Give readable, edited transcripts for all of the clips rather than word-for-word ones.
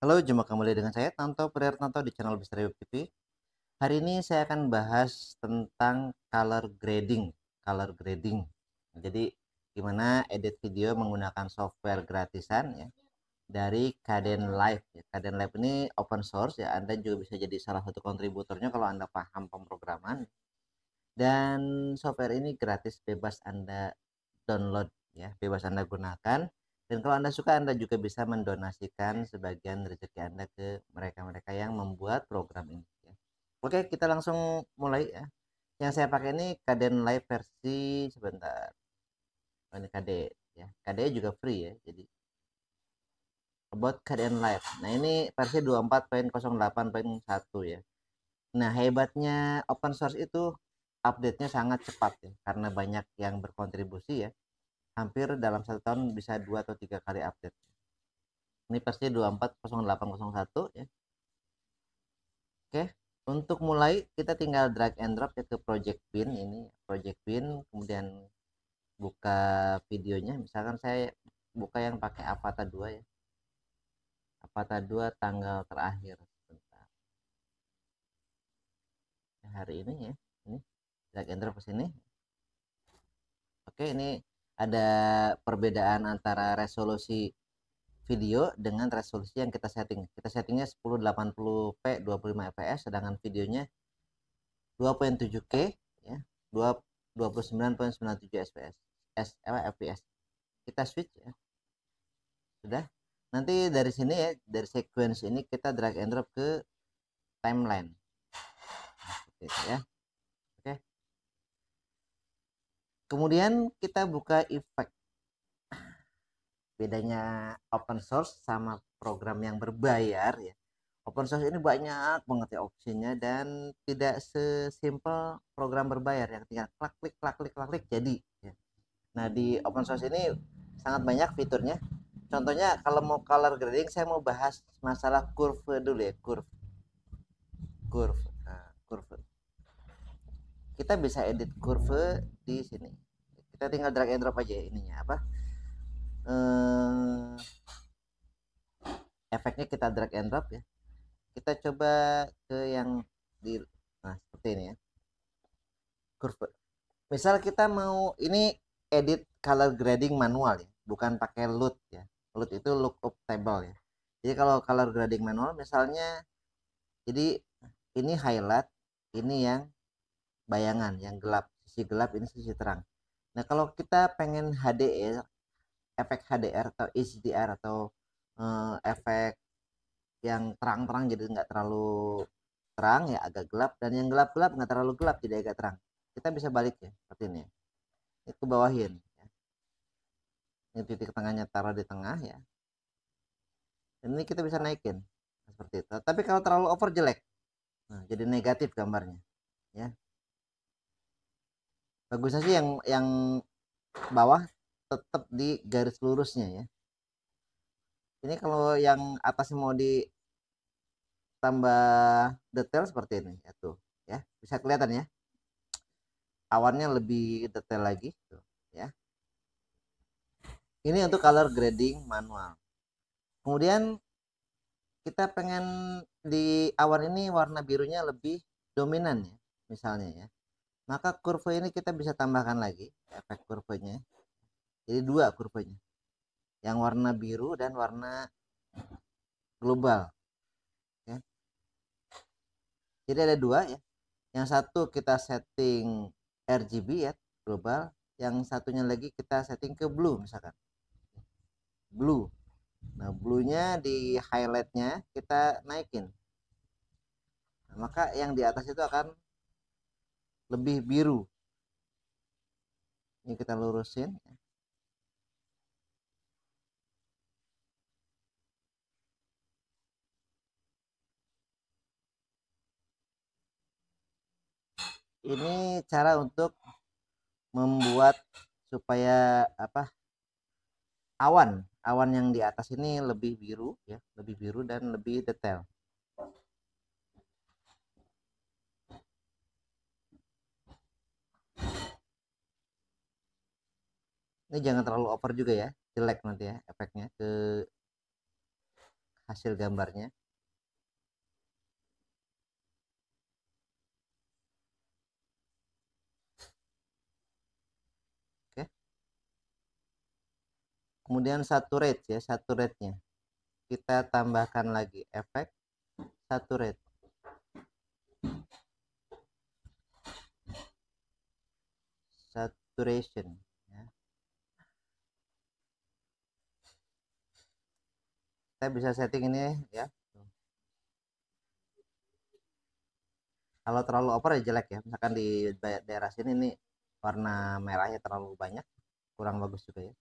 Halo, jumpa kembali dengan saya Tanto Prihartanto di channel Misteri Web TV. Hari ini saya akan bahas tentang color grading. Color grading. Jadi gimana edit video menggunakan software gratisan ya dari Kdenlive ya. Kdenlive ini open source ya. Anda juga bisa jadi salah satu kontributornya kalau Anda paham pemrograman. Dan software ini gratis, bebas Anda download ya, bebas Anda gunakan. Dan kalau Anda suka, Anda juga bisa mendonasikan sebagian rezeki Anda ke mereka-mereka yang membuat program ini ya. Oke, kita langsung mulai ya. Yang saya pakai ini Kdenlive versi sebentar. Oh, ini KD ya. KD juga free ya. Jadi about Kdenlive. Nah, ini versi 24.08.1 ya. Nah, hebatnya open source itu update-nya sangat cepat ya, karena banyak yang berkontribusi ya. Hampir dalam 1 tahun bisa 2 atau 3 kali update. Ini versi 24.08.1 ya. Oke, untuk mulai kita tinggal drag and drop ya ke project bin ini, project bin, kemudian buka videonya. Misalkan saya buka yang pakai Avata 2 ya. Avata 2 tanggal terakhir. Bentar. Hari ini ya. Ini drag and drop ke sini. Oke, ini ada perbedaan antara resolusi video dengan resolusi yang kita setting. Kita settingnya 1080p 25 fps, sedangkan videonya 2.7K ya, 29.97 fps. fps. Kita switch ya. Sudah. Nanti dari sini ya, dari sequence ini kita drag and drop ke timeline. Seperti itu ya. Oke. Kemudian kita buka effect. Bedanya open source sama program yang berbayar ya, open source ini banyak banget ya opsinya dan tidak sesimpel program berbayar yang tinggal klik jadi ya. Nah, di open source ini sangat banyak fiturnya. Contohnya kalau mau color grading, saya mau bahas masalah curve dulu ya. Curve. Kita bisa edit curve di sini. Kita tinggal drag and drop aja ininya apa, eh, efeknya kita drag and drop ya. Kita coba ke yang di, nah seperti ini ya, curve. Misal kita mau ini edit color grading manual ya, bukan pakai LUT ya. LUT itu lookup table ya. Jadi kalau color grading manual misalnya, jadi ini highlight, ini yang bayangan yang gelap, sisi gelap, ini sisi terang. Nah, kalau kita pengen HDR, efek HDR atau HDR atau efek yang terang-terang jadi nggak terlalu terang ya, agak gelap, dan yang gelap-gelap nggak terlalu gelap jadi agak terang, kita bisa balik ya seperti ini ya. Itu bawahin ya. Ini titik tengahnya taruh di tengah ya, dan ini kita bisa naikin seperti itu. Tapi kalau terlalu over jelek, nah, jadi negatif gambarnya ya. Bagusnya sih yang bawah tetap di garis lurusnya ya. Ini kalau yang atas mau ditambah detail seperti ini ya, tuh ya, bisa kelihatan ya, awannya lebih detail lagi tuh ya. Ini untuk color grading manual. Kemudian kita pengen di awan ini warna birunya lebih dominan ya, misalnya ya. Maka kurva ini kita bisa tambahkan lagi efek kurvanya. Jadi dua kurvanya, yang warna biru dan warna global ya. Jadi ada dua ya. Yang satu kita setting RGB ya, global. Yang satunya lagi kita setting ke blue misalkan. Blue. Nah, blue-nya di highlight-nya kita naikin. Nah, maka yang di atas itu akan lebih biru. Ini kita lurusin. Ini cara untuk membuat supaya apa, awan yang di atas ini lebih biru ya, lebih biru dan lebih detail. Ini jangan terlalu over juga ya, jelek nanti ya efeknya ke hasil gambarnya. Oke. Kemudian saturate ya, saturate-nya. Kita tambahkan lagi efek saturate. Saturation ya. Kita bisa setting ini ya. Kalau terlalu over ya jelek ya. Misalkan di daerah sini nih warna merahnya terlalu banyak, kurang bagus juga ya.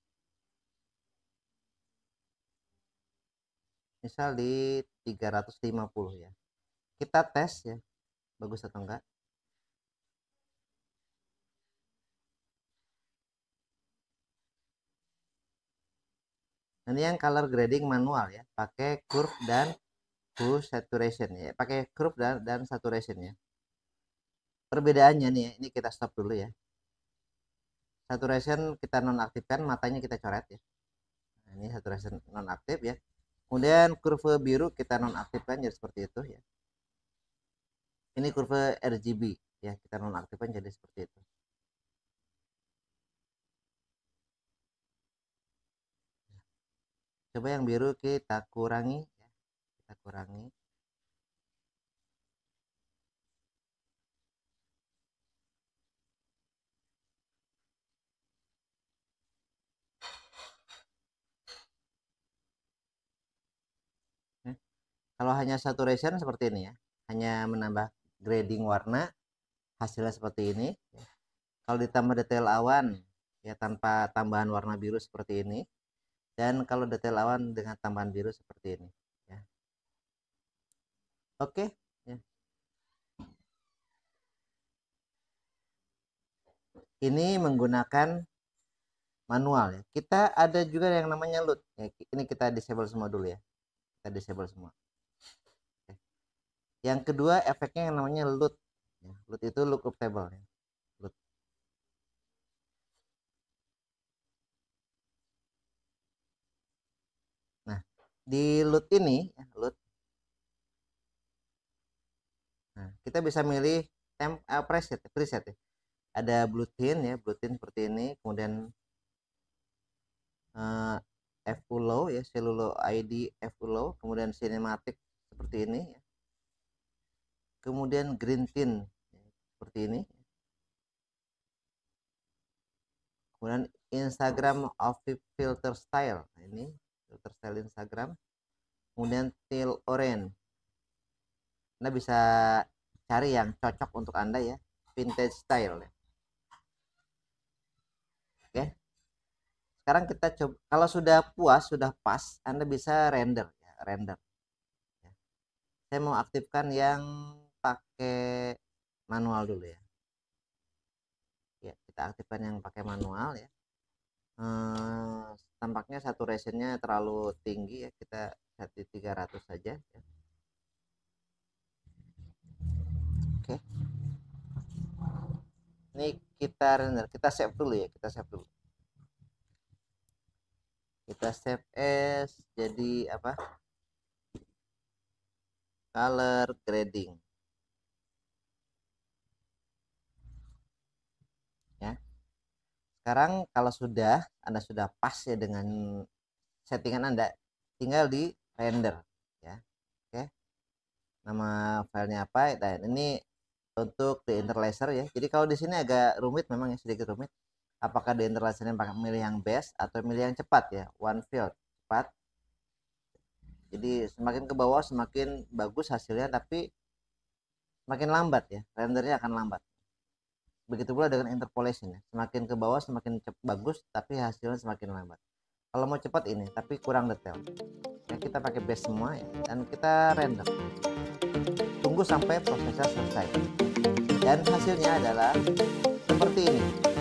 Misal di 350 ya. Kita tes ya, bagus atau enggak. Ini yang color grading manual ya, pakai curve dan hue saturation ya, pakai curve dan saturation ya. Perbedaannya nih, ini kita stop dulu ya. Saturation kita nonaktifkan, matanya kita coret ya. Nah, ini saturation nonaktif ya. Kemudian kurve biru kita nonaktifkan jadi seperti itu ya. Ini kurve RGB ya, kita nonaktifkan jadi seperti itu. Coba yang biru kita kurangi ya. Kita kurangi. Kalau hanya saturation seperti ini ya, hanya menambah grading warna, hasilnya seperti ini. Kalau ditambah detail awan ya tanpa tambahan warna biru seperti ini, dan kalau detail awan dengan tambahan biru seperti ini ya. Oke ya. Ini menggunakan manual ya. Kita ada juga yang namanya LUT ya. Ini kita disable semua dulu ya, kita disable semua. Oke. Yang kedua efeknya yang namanya LUT ya. LUT itu lookup table ya. LUT. Nah di LUT ini ya, LUT, nah kita bisa milih preset ya. Ada blue tint ya, blue tint seperti ini, kemudian F-Low ya, Cellulo ID F-Low, kemudian cinematic seperti ini ya. Kemudian green tint ya, seperti ini. Kemudian Instagram of filter style. Nah, ini filter style Instagram. Kemudian teal orange. Anda bisa cari yang cocok untuk Anda ya, vintage style ya. Oke. Sekarang kita coba, kalau sudah puas, sudah pas, Anda bisa render ya, render. Ya. Saya mau aktifkan yang pakai manual dulu ya. Ya, kita aktifkan yang pakai manual ya. Tampaknya saturationnya terlalu tinggi ya, kita set di 300 saja ya. Oke. Ini kita render, kita save dulu ya, kita save dulu. Kita save as jadi apa? Color grading. Ya. Sekarang kalau Anda sudah pas ya dengan settingan Anda, tinggal di render ya. Oke. Nama filenya apa? Dan ini untuk di interlacer ya. Jadi kalau di sini agak rumit memang ya, sedikit rumit. Apakah di interlacernya pakai milih yang best atau milih yang cepat ya, one field cepat. Jadi semakin ke bawah semakin bagus hasilnya, tapi semakin lambat ya, rendernya akan lambat. Begitu pula dengan interpolation ya, semakin ke bawah semakin bagus tapi hasilnya semakin lambat. Kalau mau cepat ini tapi kurang detail ya, kita pakai base semua ya, dan kita render. Tunggu sampai prosesnya selesai dan hasilnya adalah seperti ini.